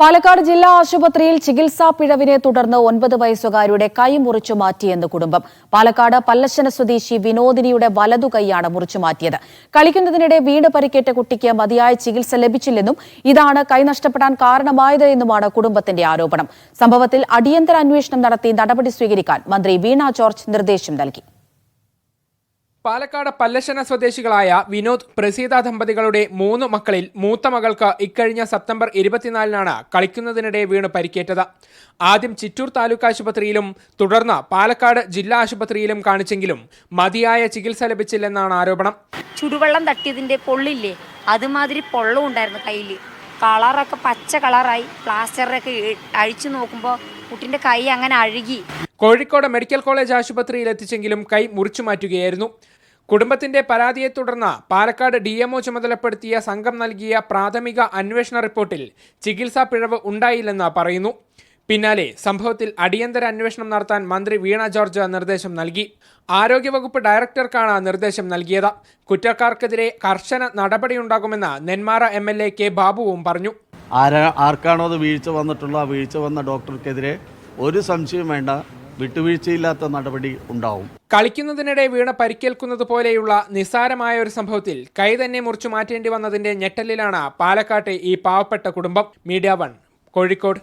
പാലക്കാട് ജില്ലാ ആശുപത്രിയിൽ ചികിത്സാ പിഴവിനെ തുടർന്ന് 9 വയസ്സുകാരുടെ കൈ മുറിച്ചു മാറ്റിയെന്ന് കുടുംബം. പാലക്കാട് പല്ലശ്ശന സ്വദേശി വിനോദിനിയുടെ വലതു കൈയാണ് മുറിച്ചു മാറ്റിയത്. കളിക്കുന്നതിനിടെ വീണ് പരിക്കേറ്റ കുട്ടിക്ക് മതിയായ ചികിത്സ ലഭിച്ചില്ലെന്നും ഇതാണ് കൈ നഷ്ടപ്പെടാൻ കാരണമായത് എന്നുമാണ് കുടുംബത്തിന്റെ ആരോപണം. സംഭവത്തിൽ അടിയന്തര അന്വേഷണം നടത്തി നടപടി സ്വീകരിക്കാൻ മന്ത്രി വീണ ജോർജ് നിർദ്ദേശം നൽകി. പാലക്കാട് പല്ലശ്ശന സ്വദേശികളായ വിനോദ്, പ്രസീത ദമ്പതികളുടെ 3 മക്കളിൽ മൂത്ത മകൾക്ക് ഇക്കഴിഞ്ഞ സെപ്റ്റംബർ 24-നാണ് കളിക്കുന്നതിനിടെ വീണ് പരിക്കേറ്റത്. ആദ്യം ചിറ്റൂർ താലൂക്ക് ആശുപത്രിയിലും തുടർന്ന് പാലക്കാട് ജില്ലാ ആശുപത്രിയിലും കാണിച്ചെങ്കിലും മതിയായ ചികിത്സ ലഭിച്ചില്ലെന്നാണ് ആരോപണം. ചുടുവെള്ളം തട്ടിയതിന്റെ പൊള്ളില്ലേ, അതുമാതിരി പൊള്ളും ഉണ്ടായിരുന്നു കയ്യിൽ. കളറൊക്കെ പച്ച കളറായി. പ്ലാസ്റ്ററൊക്കെ അഴിച്ചു നോക്കുമ്പോൾ കുട്ടിന്റെ കൈ അങ്ങനെ അഴുകി. കോഴിക്കോട് മെഡിക്കൽ കോളേജ് ആശുപത്രിയിൽ എത്തിച്ചെങ്കിലും കൈ മുറിച്ചു മാറ്റുകയായിരുന്നു. കുടുംബത്തിന്റെ പരാതിയെ തുടർന്ന് പാലക്കാട് DMO ചുമതലപ്പെടുത്തിയ സംഘം നൽകിയ പ്രാഥമിക അന്വേഷണ റിപ്പോർട്ടിൽ ചികിത്സാ പിഴവ് ഉണ്ടായില്ലെന്ന് പറയുന്നു. പിന്നാലെ സംഭവത്തിൽ അടിയന്തര അന്വേഷണം നടത്താൻ മന്ത്രി വീണ ജോർജ് നിർദ്ദേശം നൽകി. ആരോഗ്യവകുപ്പ് ഡയറക്ടർക്കാണ് നിർദ്ദേശം നൽകിയത്. കുറ്റക്കാർക്കെതിരെ കർശന നടപടിയുണ്ടാകുമെന്ന് നെന്മാറ MLA കെ ബാബുവും പറഞ്ഞു. ആർക്കാണോ അത് വീഴ്ച വന്ന ഡോക്ടർക്കെതിരെ ഒരു സംശയം വേണ്ട, വിട്ടുവീഴ്ചയില്ലാത്ത നടപടി ഉണ്ടാവും. കളിക്കുന്നതിനിടെ വീണ പരിക്കേൽക്കുന്നത് പോലെയുള്ള നിസ്സാരമായ ഒരു സംഭവത്തിൽ കൈ തന്നെ മുറിച്ചു മാറ്റേണ്ടി വന്നതിന്റെ ഞെട്ടലിലാണ് പാലക്കാട്ടെ ഈ പാവപ്പെട്ട കുടുംബം. മീഡിയ 1 കോഴിക്കോട്.